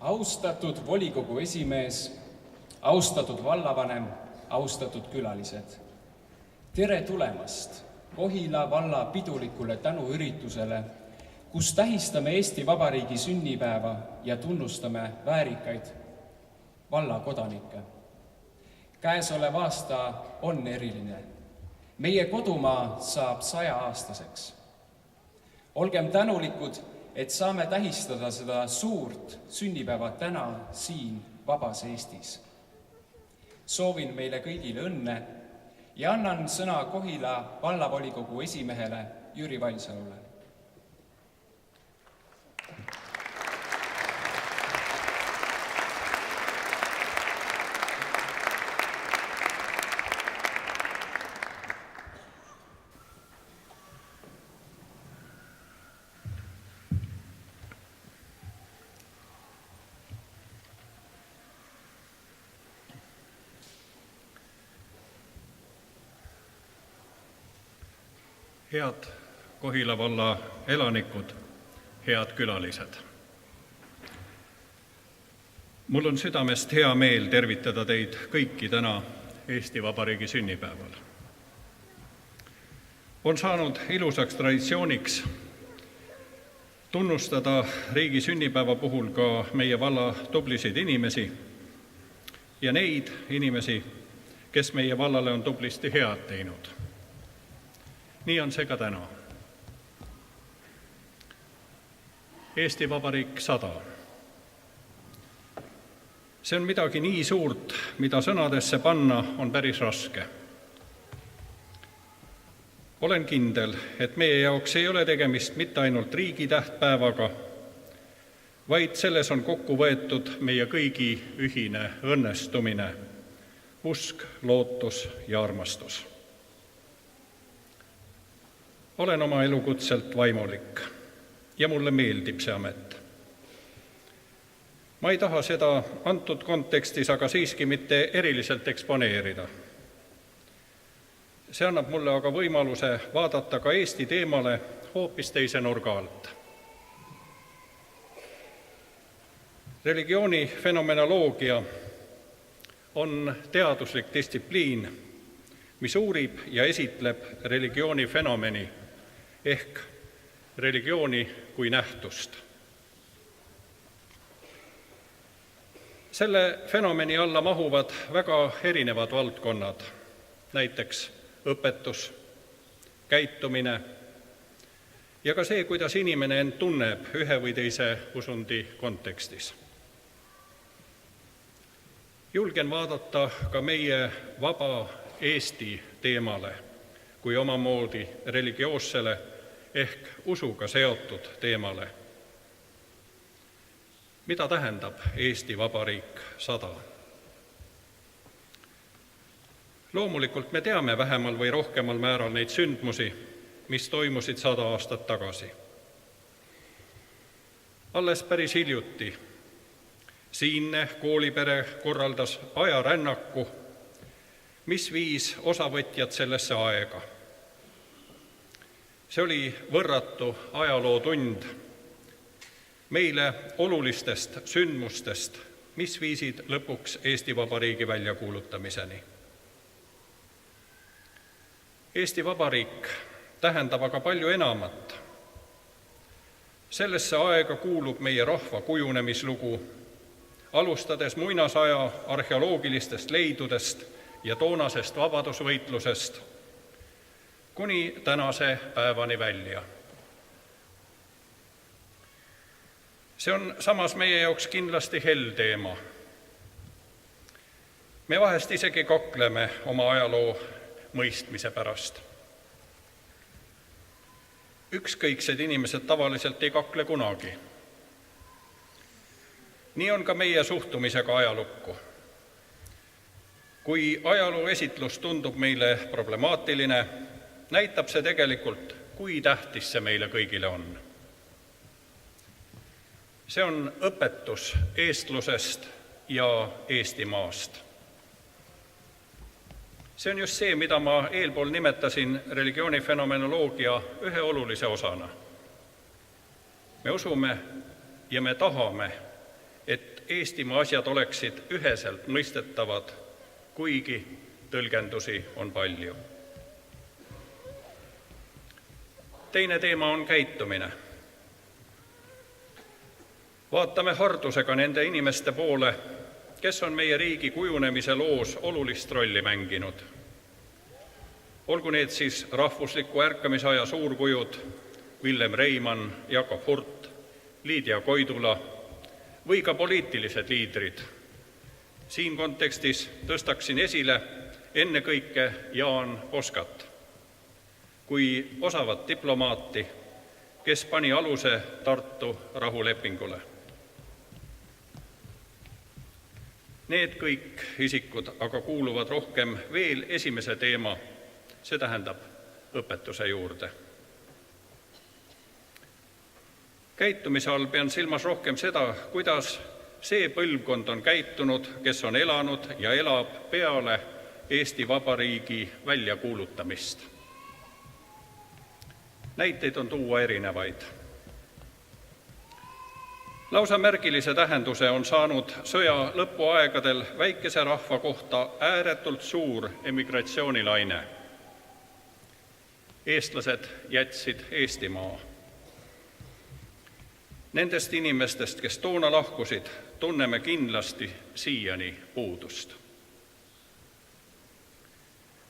Austatud volikogu esimees, austatud vallavanem, austatud külalised. Tere tulemast Kohila valla pidulikule tänuüritusele, kus tähistame Eesti Vabariigi sünnipäeva ja tunnustame väärikaid valla kodanikke. Käesolev aasta on eriline. Meie kodumaa saab 100-aastaseks. Olgem tänulikud, et saame tähistada seda suurt sünnipäeva täna siin vabas Eestis. Soovin meile kõigile õnne ja annan sõna Kohila vallavolikogu esimehele Jüri Valsalule. Head Kohila valla elanikud, head külalised. Mul on südamest hea meel tervitada teid kõiki täna Eesti Vabariigi sünnipäeval. On saanud ilusaks traditsiooniks tunnustada riigi sünnipäeva puhul ka meie valla tublisid inimesi ja neid inimesi, kes meie vallale on tublisti head teinud. Nii on see ka täna. Eesti Vabariik 100. See on midagi nii suurt, mida sõnadesse panna on päris raske. Olen kindel, et meie jaoks ei ole tegemist mitte ainult riigi tähtpäevaga, vaid selles on kokku võetud meie kõigi ühine õnnestumine, usk, lootus ja armastus. Olen oma elukutselt vaimulik ja mulle meeldib see amet. Ma ei taha seda antud kontekstis aga siiski mitte eriliselt eksponeerida. See annab mulle aga võimaluse vaadata ka Eesti teemale hoopis teise nurga alt. Religiooni fenomenoloogia on teaduslik distsipliin, mis uurib ja esitleb religiooni fenomeni ehk religiooni kui nähtust. Selle fenomeni alla mahuvad väga erinevad valdkonnad, näiteks õpetus, käitumine ja ka see, kuidas inimene end tunneb ühe või teise usundi kontekstis. Julgen vaadata ka meie vaba Eesti teemale kui omamoodi religioossele ehk usuga seotud teemale. Mida tähendab Eesti Vabariik 100? Loomulikult me teame vähemal või rohkemal määral neid sündmusi, mis toimusid 100 aastat tagasi. Alles päris hiljuti siinne koolipere korraldas ajarännaku, mis viis osavõtjad sellesse aega. See oli võrratu ajalootund meile olulistest sündmustest, mis viisid lõpuks Eesti Vabariigi väljakuulutamiseni. Eesti Vabariik tähendab aga palju enamat. Sellesse aega kuulub meie rahva kujunemislugu, alustades muinasaja arheoloogilistest leidudest ja toonasest vabadusvõitlusest kuni tänase päevani välja. See on samas meie jaoks kindlasti hell teema. Me vahest isegi kakleme oma ajaloo mõistmise pärast. Ükskõiksed inimesed tavaliselt ei kakle kunagi. Nii on ka meie suhtumisega ajalukku. Kui ajaloo esitlus tundub meile problemaatiline, näitab see tegelikult, kui tähtis see meile kõigile on. See on õpetus eestlusest ja Eestimaast. See on just see, mida ma eelpool nimetasin religiooni fenomenoloogia ühe olulise osana. Me usume ja me tahame, et Eestimaa asjad oleksid üheselt mõistetavad, kuigi tõlgendusi on palju. Teine teema on käitumine. Vaatame hardusega nende inimeste poole, kes on meie riigi kujunemise loos olulist rolli mänginud. Olgu need siis rahvusliku ärkamisaja suurkujud Villem Reimann, Jakob Hurt, Liidia Koidula või ka poliitilised liidrid. Siin kontekstis tõstaksin esile ennekõike Jaan Poskat kui osavat diplomaati, kes pani aluse Tartu rahulepingule. Need kõik isikud aga kuuluvad rohkem veel esimese teema, see tähendab õpetuse juurde. Käitumise all pean silmas rohkem seda, kuidas see põlvkond on käitunud, kes on elanud ja elab peale Eesti Vabariigi väljakuulutamist. Näiteid on tuua erinevaid. Lausa märgilise tähenduse on saanud sõja lõpuaegadel väikese rahva kohta ääretult suur emigratsioonilaine. Eestlased jätsid Eestimaa. Nendest inimestest, kes toona lahkusid, tunneme kindlasti siiani puudust.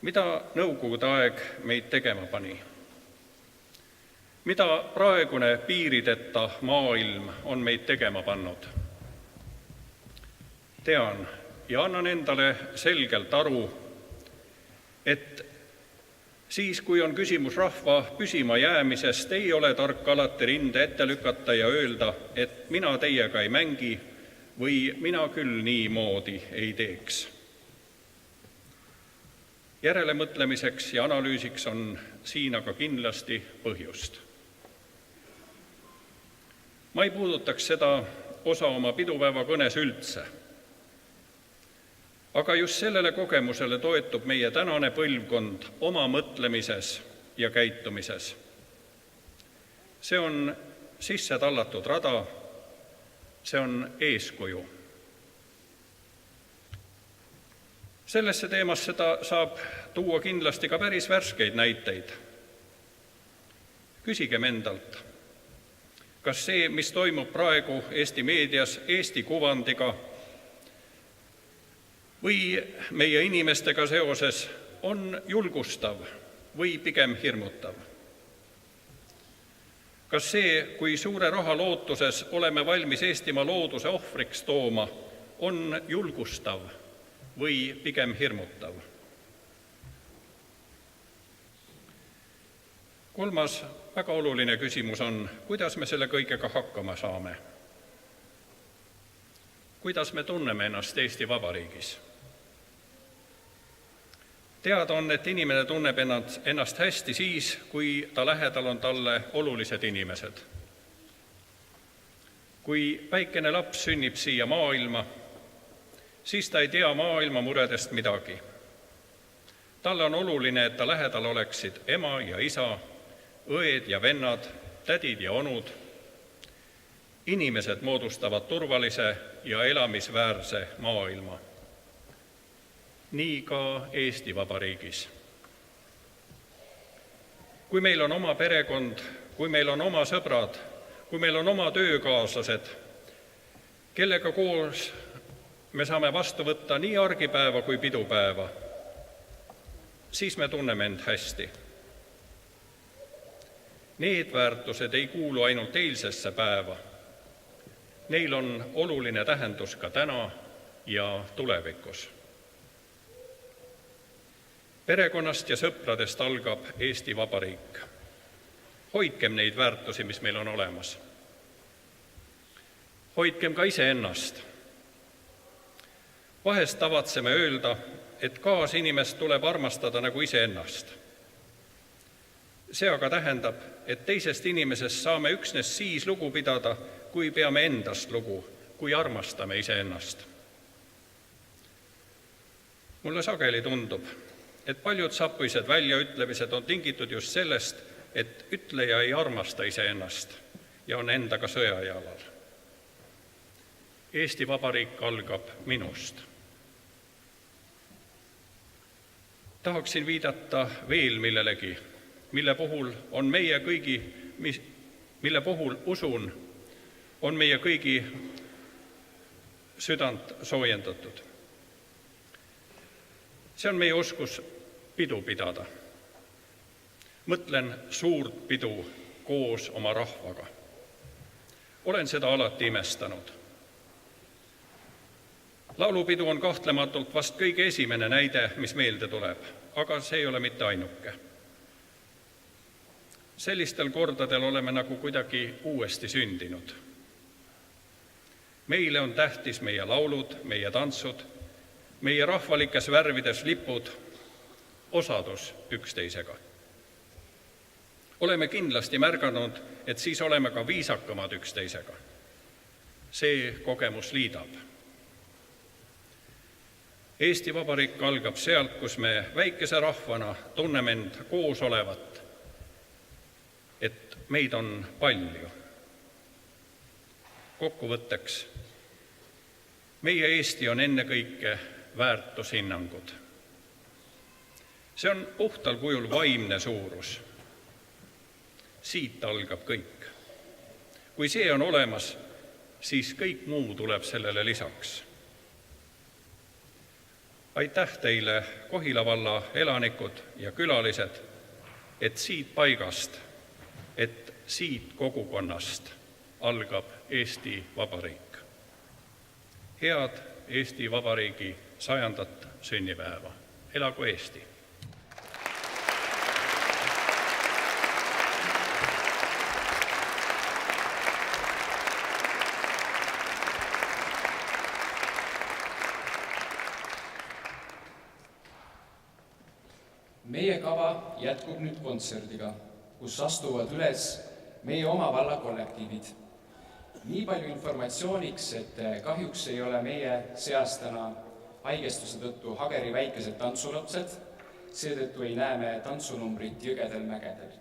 Mida nõukogude aeg meid tegema pani? Mida praegune piirideta maailm on meid tegema pannud? Tean ja annan endale selgelt aru, et siis, kui on küsimus rahva püsima jäämisest, ei ole tark alati rinde ette lükata ja öelda, et mina teiega ei mängi või mina küll niimoodi ei teeks. Järelemõtlemiseks ja analüüsiks on siin aga kindlasti põhjust. Ma ei puudutaks seda osa oma pidupäeva kõnes üldse. Aga just sellele kogemusele toetub meie tänane põlvkond oma mõtlemises ja käitumises. See on sisse tallatud rada, see on eeskuju. Sellesse teemasse saab tuua kindlasti ka päris värskeid näiteid. Küsigem endalt, kas see, mis toimub praegu Eesti meedias Eesti kuvandiga või meie inimestega seoses, on julgustav või pigem hirmutav? Kas see, kui suure raha lootuses oleme valmis Eestimaa looduse ohvriks tooma, on julgustav või pigem hirmutav? Kolmas väga oluline küsimus on, kuidas me selle kõigega hakkama saame? Kuidas me tunneme ennast Eesti Vabariigis? Teada on, et inimene tunneb ennast hästi siis, kui ta lähedal on talle olulised inimesed. Kui väikene laps sünnib siia maailma, siis ta ei tea maailma muredest midagi. Talle on oluline, et ta lähedal oleksid ema ja isa, õed ja vennad, tädid ja onud. Inimesed moodustavad turvalise ja elamisväärse maailma. Nii ka Eesti Vabariigis. Kui meil on oma perekond, kui meil on oma sõbrad, kui meil on oma töökaaslased, kellega koos me saame vastu võtta nii argipäeva kui pidupäeva, siis me tunneme end hästi. Need väärtused ei kuulu ainult eilsesse päeva. Neil on oluline tähendus ka täna ja tulevikus. Perekonnast ja sõpradest algab Eesti Vabariik. Hoidkem neid väärtusi, mis meil on olemas. Hoidkem ka iseennast. Vahest tavatseme öelda, et kaasinimest tuleb armastada nagu iseennast. See aga tähendab, et teisest inimesest saame üksnes siis lugu pidada, kui peame endast lugu, kui armastame iseennast. Mulle sageli tundub, et paljud sappuised väljaütlemised on tingitud just sellest, et ütleja ei armasta iseennast ja on endaga sõjajalal. Eesti Vabariik algab minust. Tahaksin viidata veel millelegi, mille puhul usun, on meie kõigi südant soojendatud. See on meie oskus pidu pidada. Mõtlen suurt pidu koos oma rahvaga. Olen seda alati imestanud. Laulupidu on kahtlematult vast kõige esimene näide, mis meelde tuleb, aga see ei ole mitte ainuke. Sellistel kordadel oleme nagu kuidagi uuesti sündinud. Meile on tähtis meie laulud, meie tantsud, meie rahvalikes värvides lipud, osadus üksteisega. Oleme kindlasti märganud, et siis oleme ka viisakamad üksteisega. See kogemus liidab. Eesti Vabariik algab sealt, kus me väikese rahvana tunneme end koos olevat, et meid on palju. Kokkuvõtteks, meie Eesti on ennekõike väärtushinnangud. See on puhtal kujul vaimne suurus. Siit algab kõik. Kui see on olemas, siis kõik muu tuleb sellele lisaks. Aitäh teile, Kohila valla elanikud ja külalised, et siit paigast, et siit kogukonnast algab Eesti Vabariik. Head Eesti Vabariigi 100. sünnipäeva. Elagu Eesti! Meie kava jätkub nüüd kontserdiga, kus astuvad üles meie oma valla kollektiivid. Nii palju informatsiooniks, et kahjuks ei ole meie seas täna haigestuse tõttu Hageri väikesed tantsulapsed, seetõttu ei näe me tantsunumbrit Jõgedel mägedel.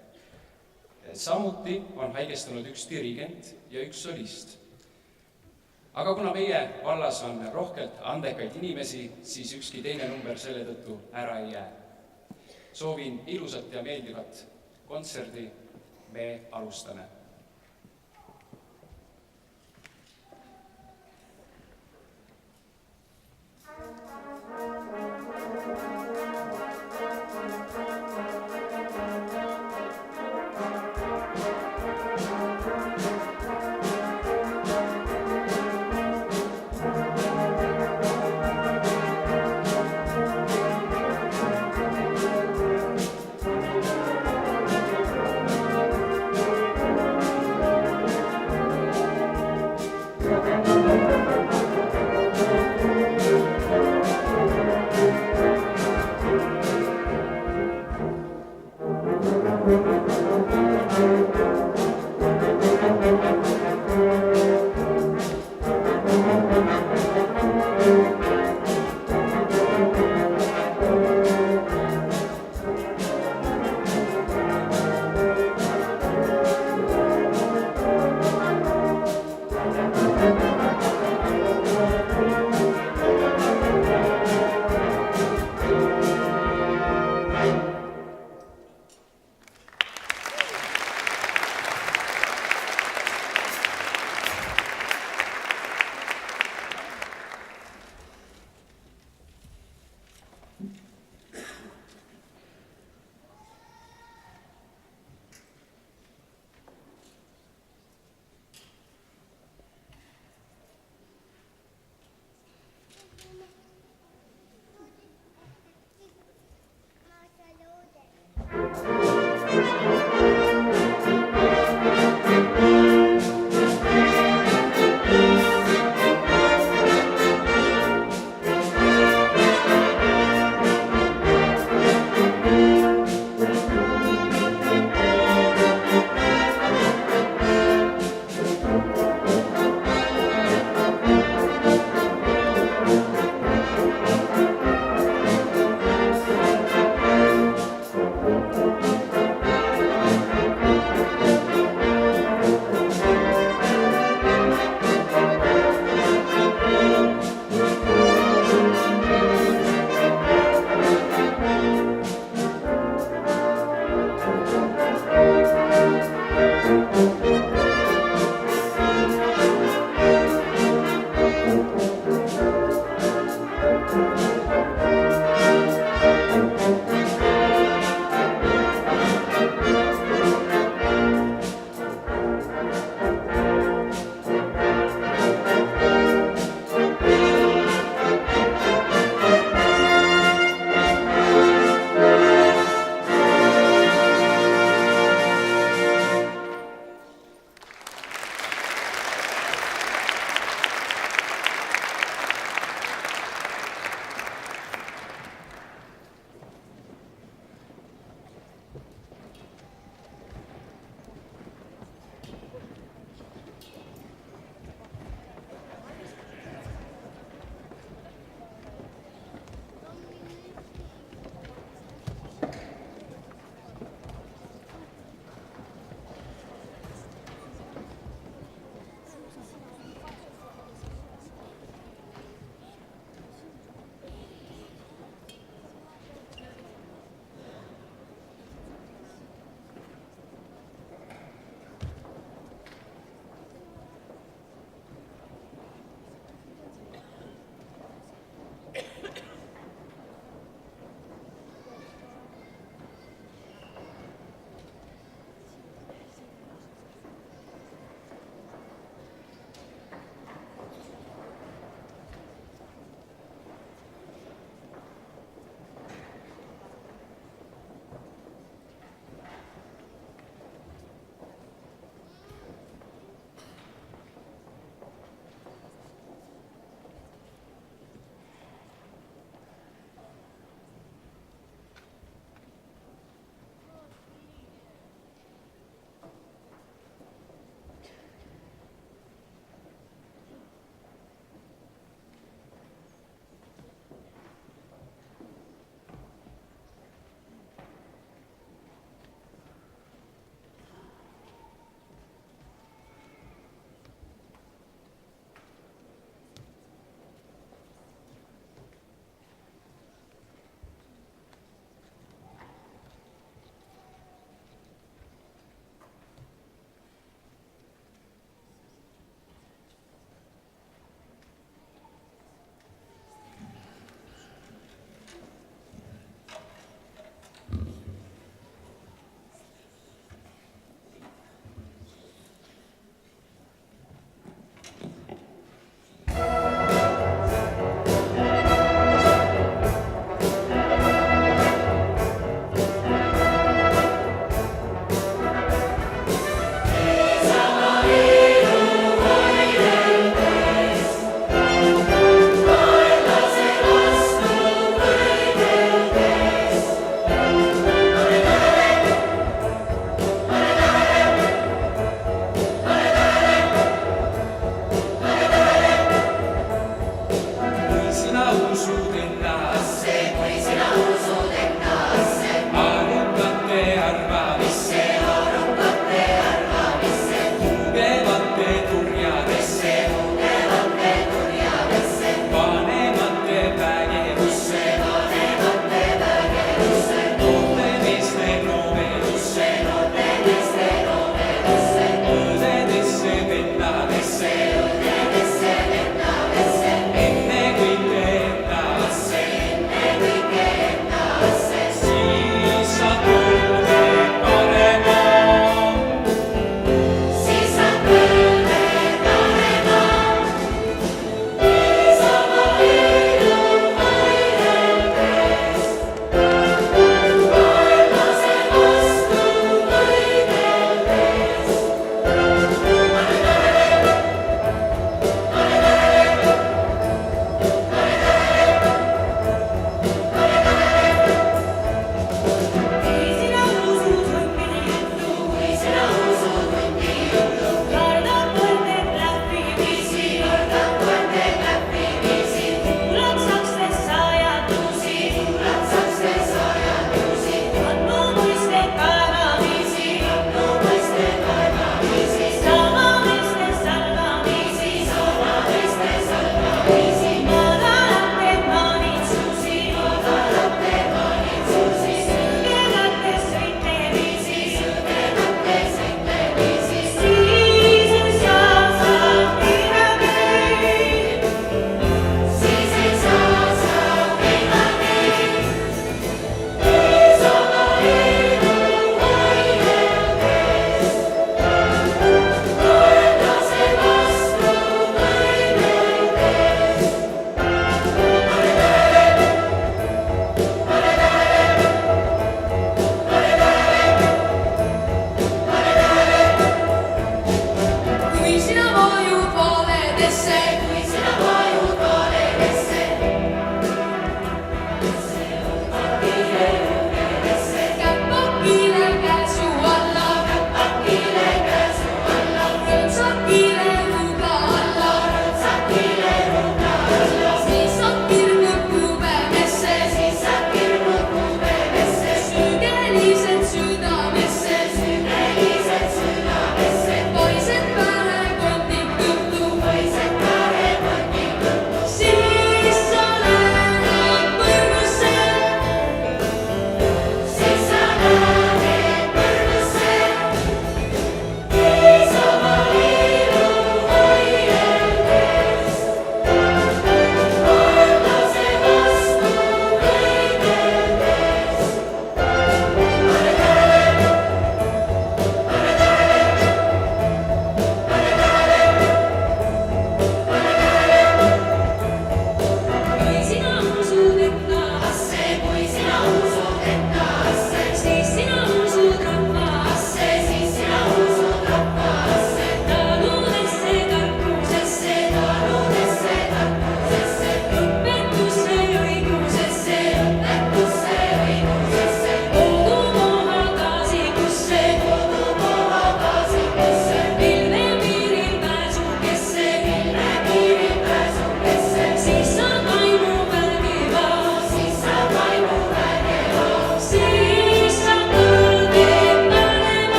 Samuti on haigestunud üks dirigent ja üks solist. Aga kuna meie vallas on rohkelt andekaid inimesi, siis ükski teine number selle tõttu ära ei jää. Soovin ilusat ja meeldivat kontserdi, me alustame.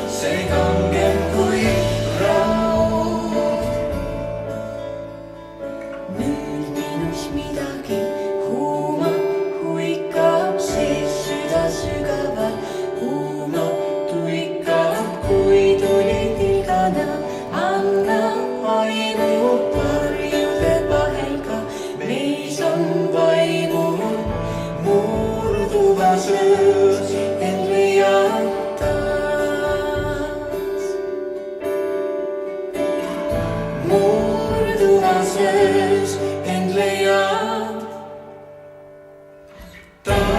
see kangem kui raud. Nüüd minus midagi huumab, huikab sees süda sügavalt, huumab, tuikab, kui tuli tilgana, anna aimu varjude vahel ka, meis on vaimul murduva söös, end leiab taas. Murduva söös, end leiab taas.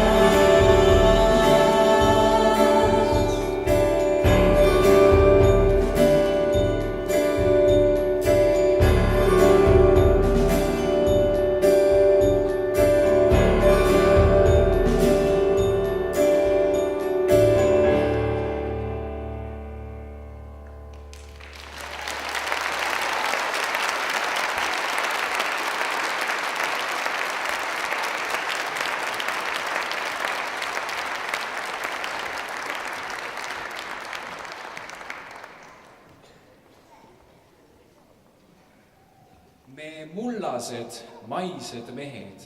Me mullased maised mehed,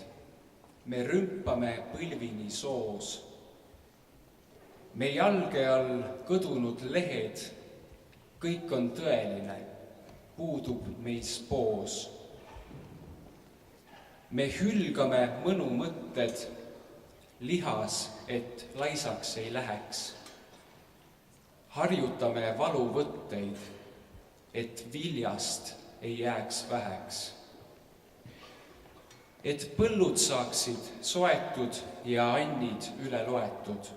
me rümpame põlvini soos. Me jalge all kõdunud lehed, kõik on tõeline, puudub meis poos. Me hülgame mõnumõtted lihas, et laisaks ei läheks. Harjutame valuvõtteid, et viljast ei jääks väheks. Et põllud saaksid soetud ja annid üle loetud.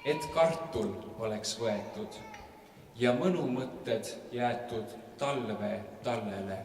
Et kartul oleks võetud ja mõnumõtted jäetud talve tallele.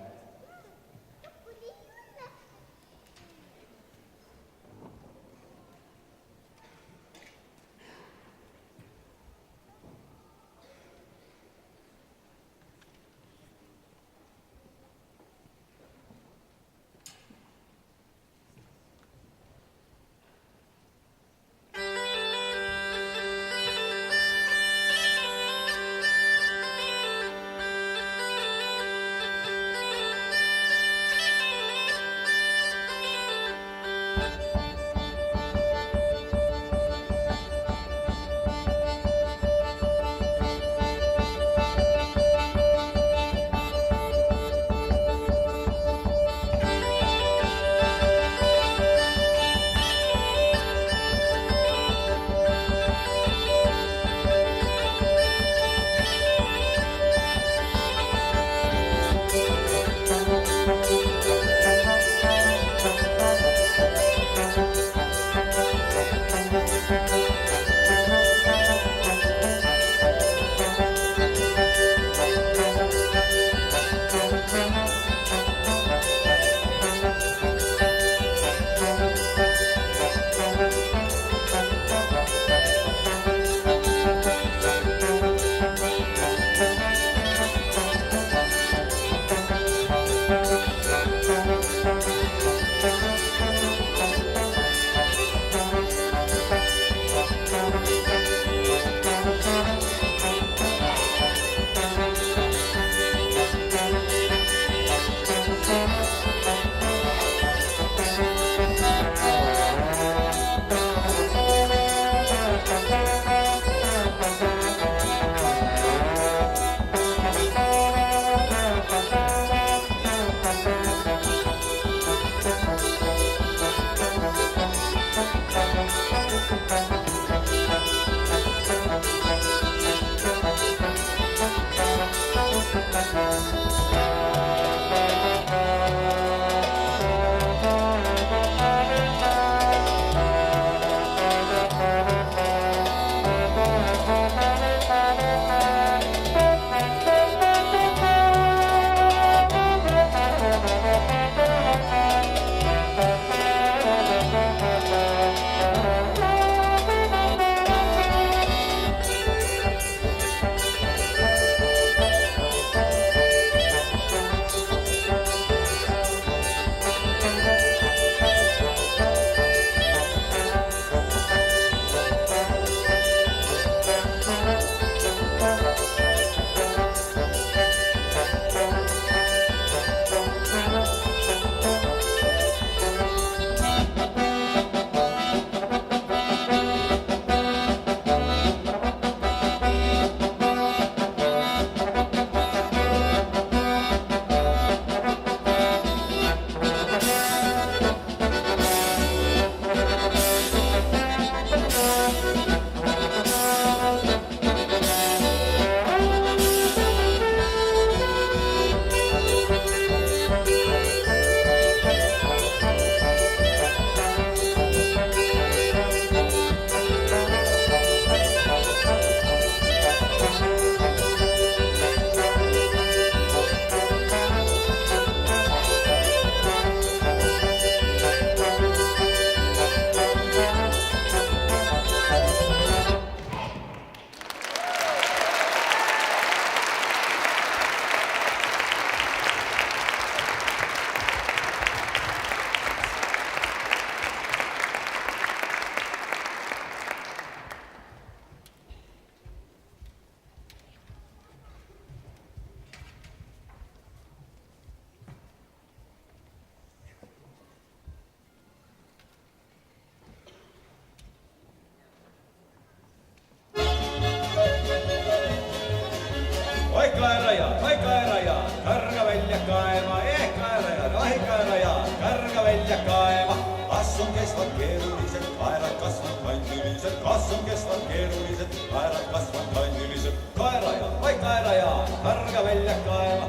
kaerajaan, oi kaerajaan, karga välja kaema, kaerajaan, oi kaerajaan, karga välja kaema. Kas on kestvad keerulised, kaerad kasvad kandilised, kas on kestvad keerulised, kaerad kasvad kandilised. Kaerajaan, oi kaerajaan, karga välja kaema,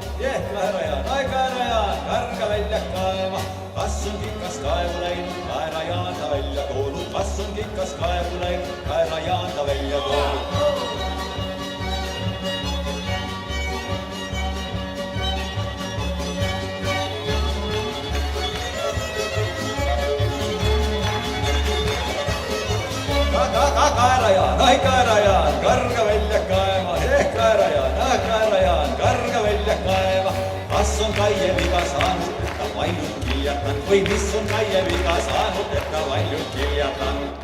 kaerajaan, oi kaerajaan, karga välja kaema. Kas on kikas kaevu läinud, kaerajaanta välja toonud, kas on kikas kaevu läinud, kaerajaanta välja toonud. Kaerajaan, ai kaerajaan, karga välja kaema, kaerajaan, karga välja kaema. Kas on Kaie viga saanud, et ta valjult kiljatanud, või mis on Kaie viga saanud, et ta valjult kiljatanud?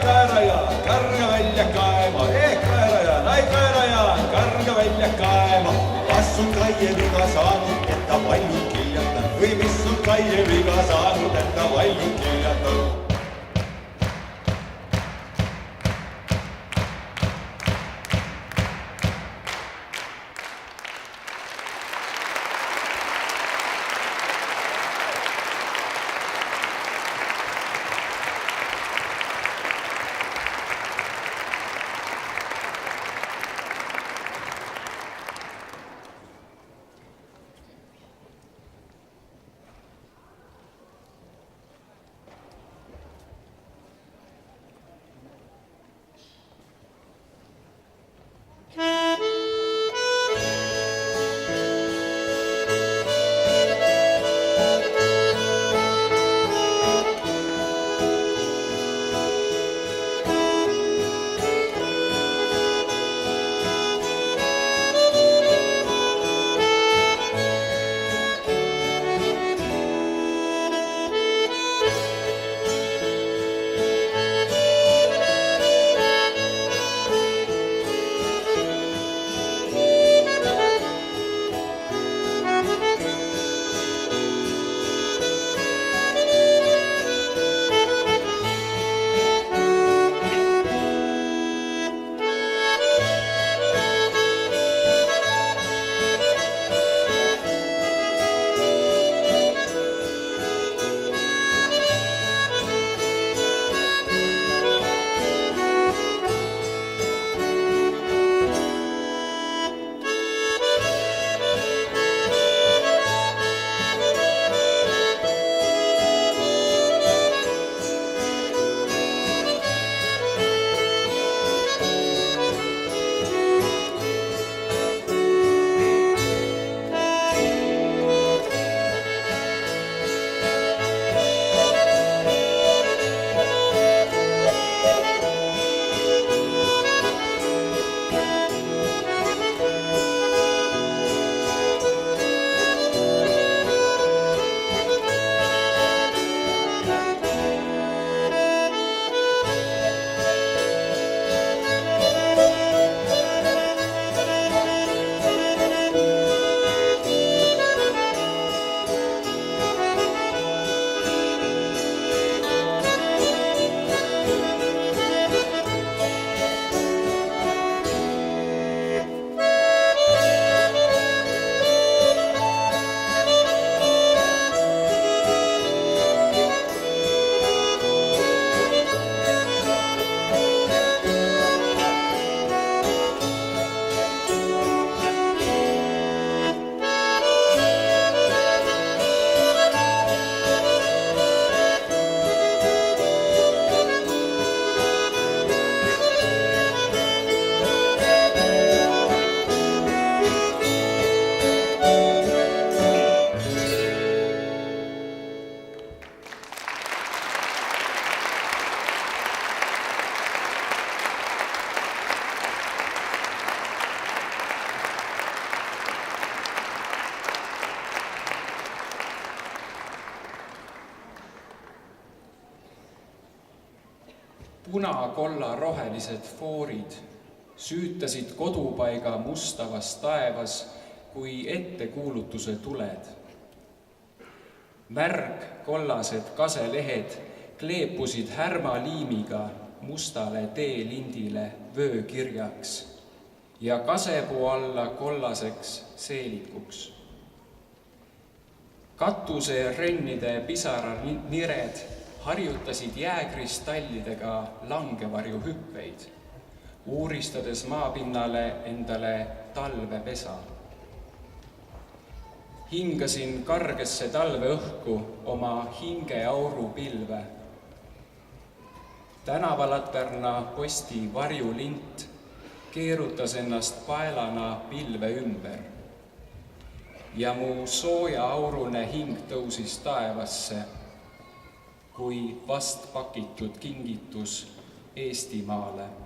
Kaerajaan, karga välja kaema, kaerajaan, karga välja kaema. Kas on Kaie viga saanud, et ta valjult kiljatanud, või mis on Kaie viga saanud, et ta valjult kiljatanud? puna-kolla-rohelised foorid süütasid kodupaiga mustavas taevas kui ettekuulutuse tuled. Märgkollased kaselehed kleepusid härmaliimiga mustale teelindile vöökirjaks ja kasepuu alla kollaseks seelikuks. Katusrennide pisaranired harjutasid jääkristallidega langevarju hüppeid, uuristades maapinnale endale talvepesa. Hingasin kargesse talveõhku oma hingeauru pilve. Tänavalaterna posti varjulint keerutas ennast paelana pilve ümber ja mu soojaaurune hing tõusis taevasse kui vast pakitud kingitus Eestimaale.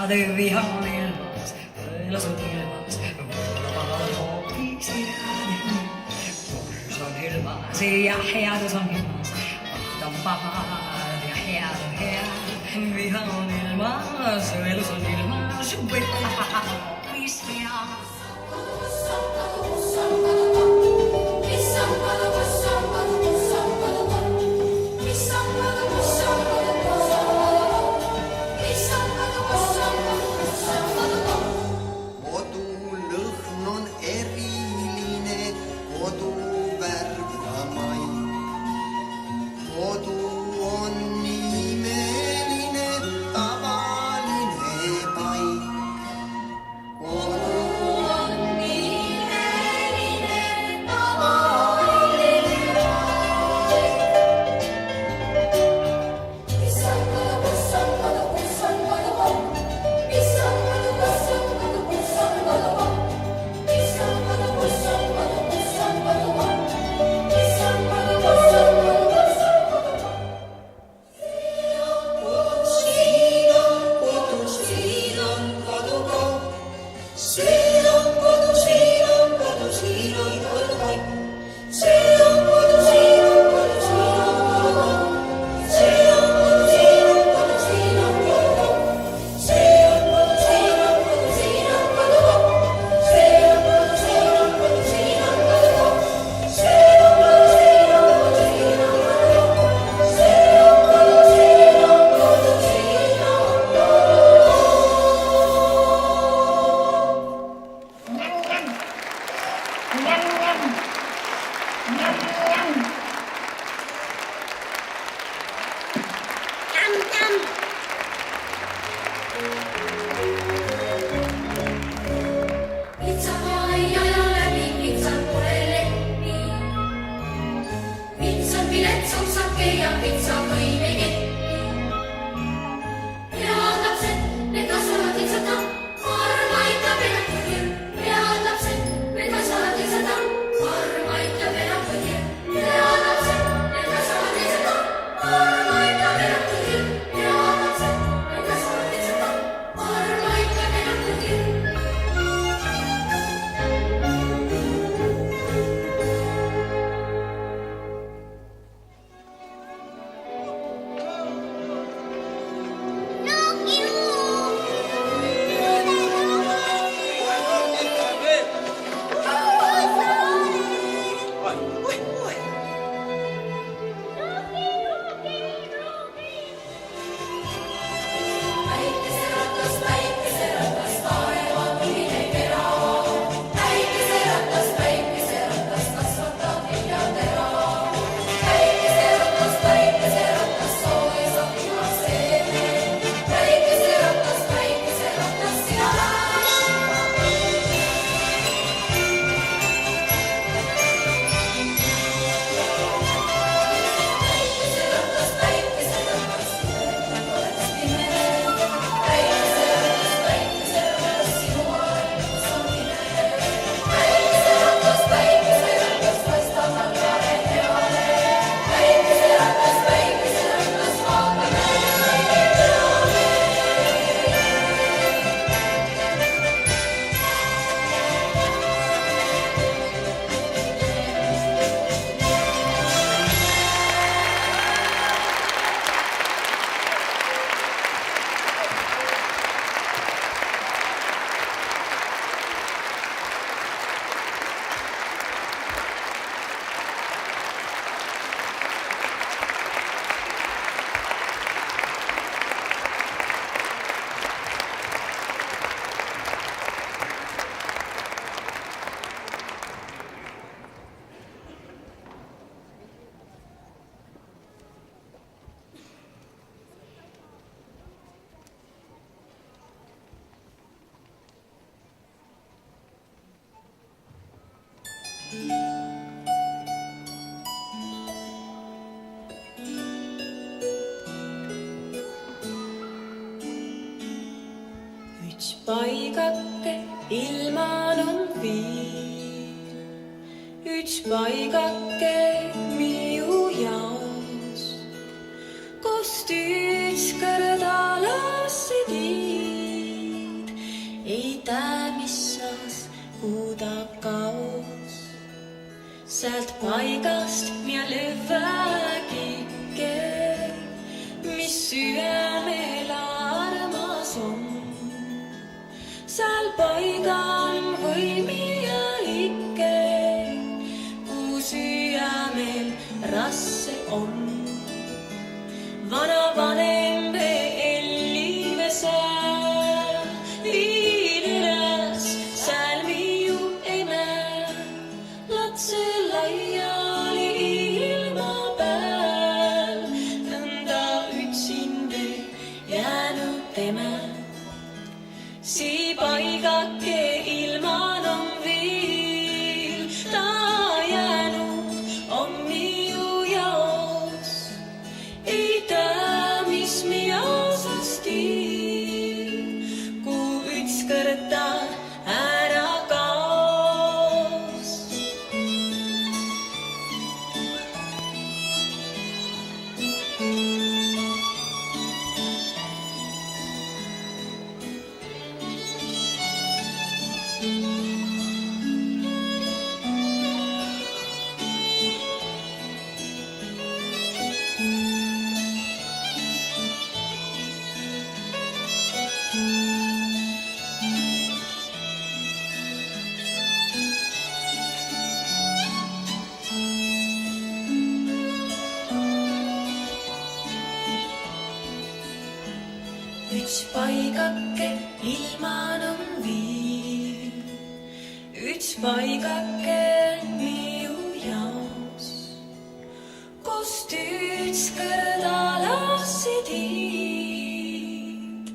heade viha on ilmas, lasud ilmas, kuulavad hoopis head. Kus on ilmas ja headus on ilmas, pahad on pahad ja head on head. Viha on ilmas, elus on ilmas, hoopis head. paigake ilman on viil, üks paigake miu jaos, kust üks kõrda lassid viil. huudab kaos. Sealt paigast mina lüvvägike, mis süämel armas on. Seal paigal või mina ikke, kui süämel rasse on. Vana vanem ellive seal, liineräs seal miu eme. Lapse laiali ilma peal, nõnda ütsinde jäänud teme. Sii paigake ilman on viil, ta jäänud on miu jaos. Ei tea, mis mi osasti, kui ükskord ta ära kaos. Üts paigake ilman on viil, üts paigake miu jaos, kust ükskord alasid hiid.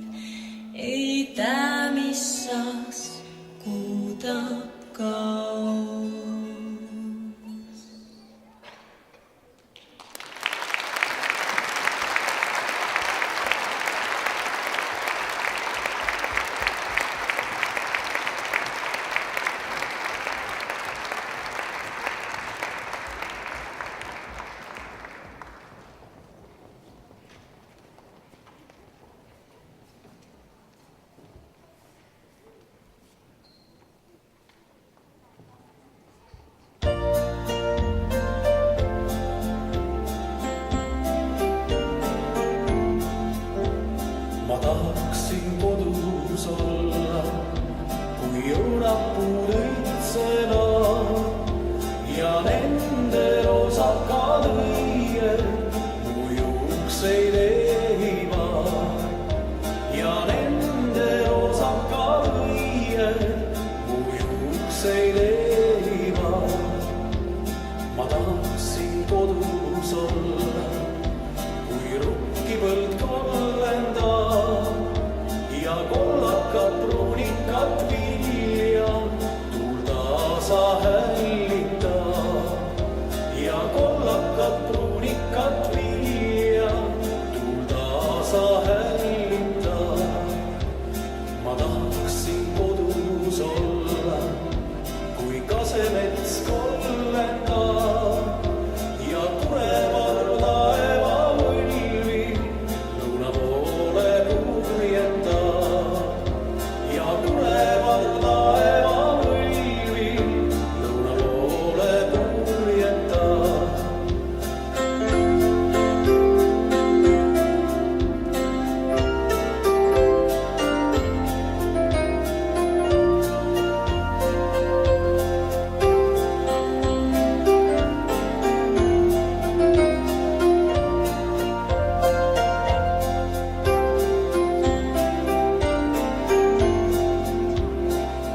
Ei tea, mis saas, kui ta kaos. Ma tahaksin kodus olla, kui õunapuud õitsena ja nende rosakad õied mu juukseid ehivad. Ja nende rosakad õied mu juukseid ehivad. Ma tahaksin kodus olla, kui rukkipõld kollendab ja kollakad pruunikad vilja tuul taasa hällitab. Ja kollakad pruunikad vilja tuul taasa hällitab. Ma tahaksin kodus olla, kui kasemets kollendab ja kurevar laeva võlvi lõuna poole purjetab. Ja kurevar laeva võlvi lõuna poole purjetab.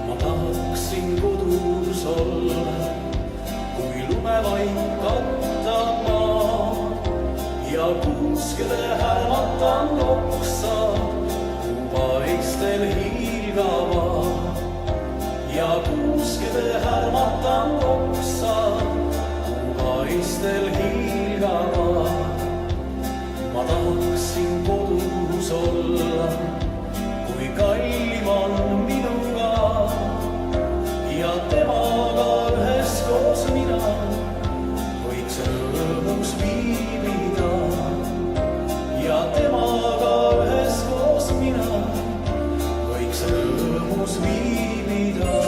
Ma tahaksin kodus olla, kui lumevaik kattab maa ja kuuskede härmatan oksa, kuupaistel hiilgavad. Ja kuuskede härmatan oksa, kuupaistel hiilgavad. Ma tahaksin kodus olla, kui kallim on minuga ja temaga üheskoos mina võiks rõõmus viibida. Ja temaga üheskoos mina võiks rõõmus viibida.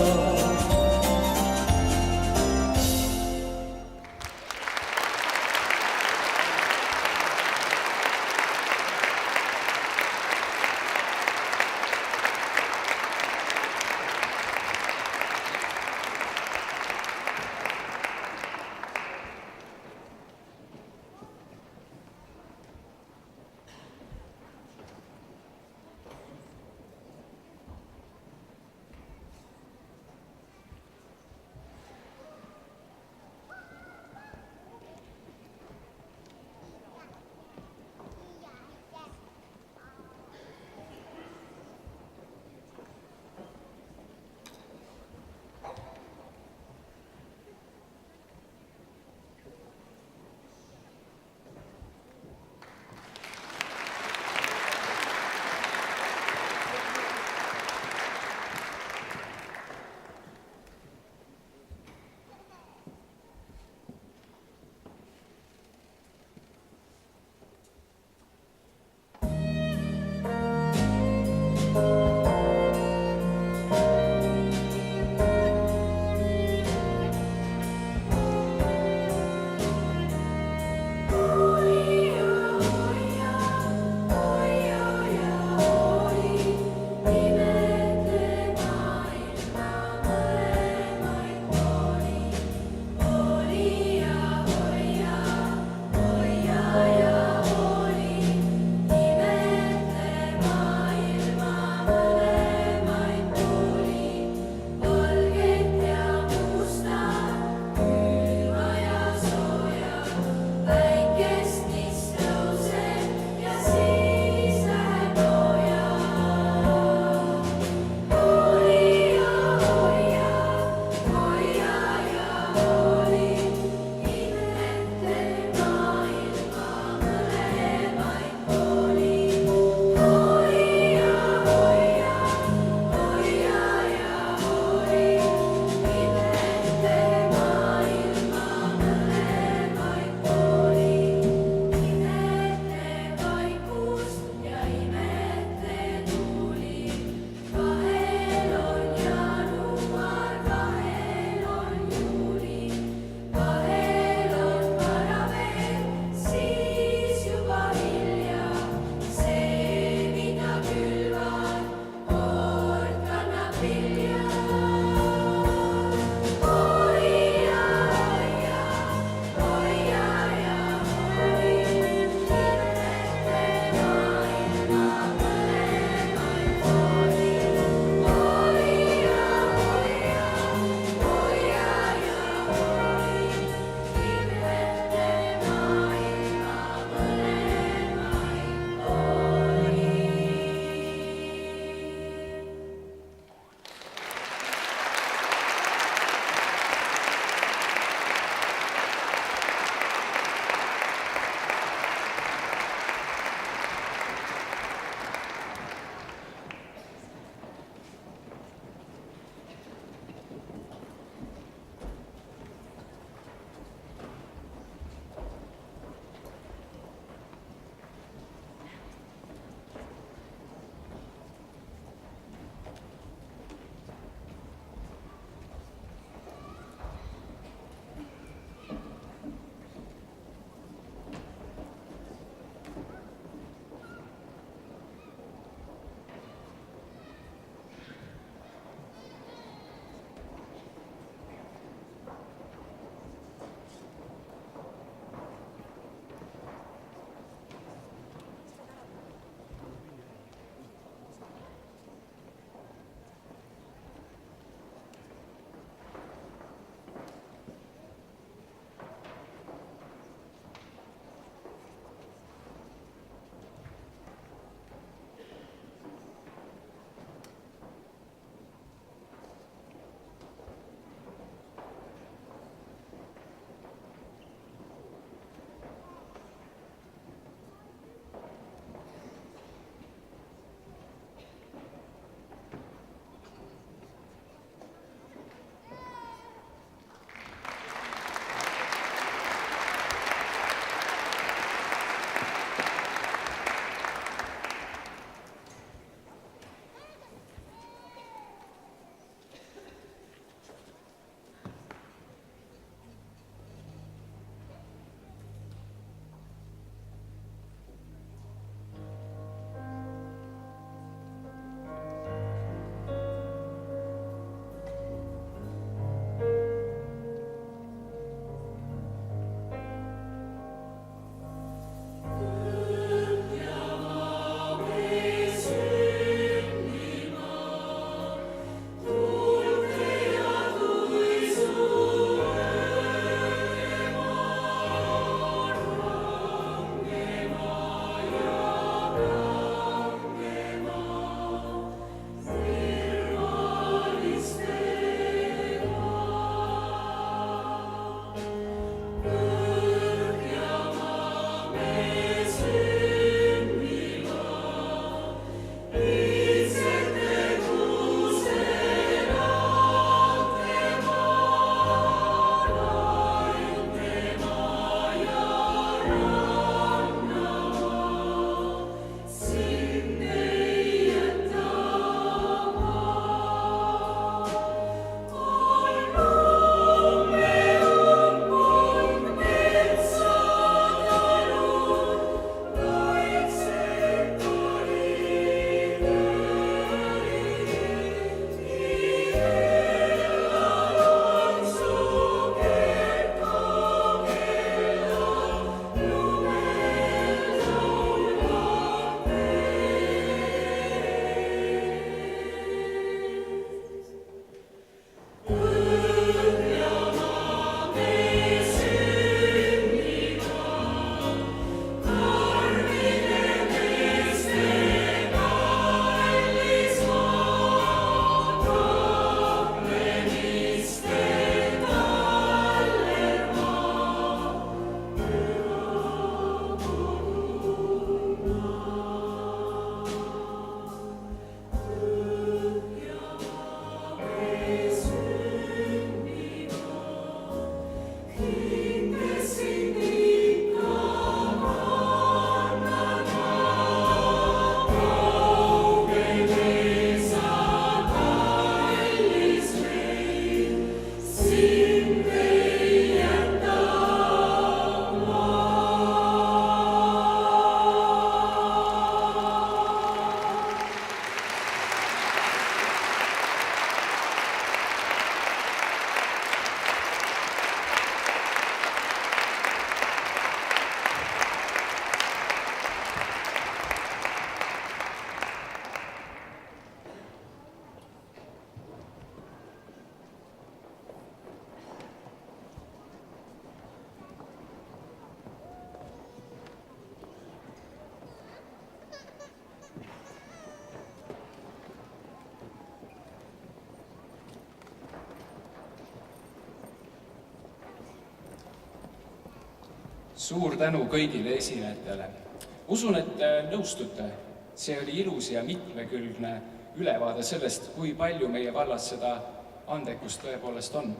Suur tänu kõigile esinejatele. Usun, et nõustute. See oli ilus ja mitmekülgne ülevaade sellest, kui palju meie vallas seda andekust tõepoolest on.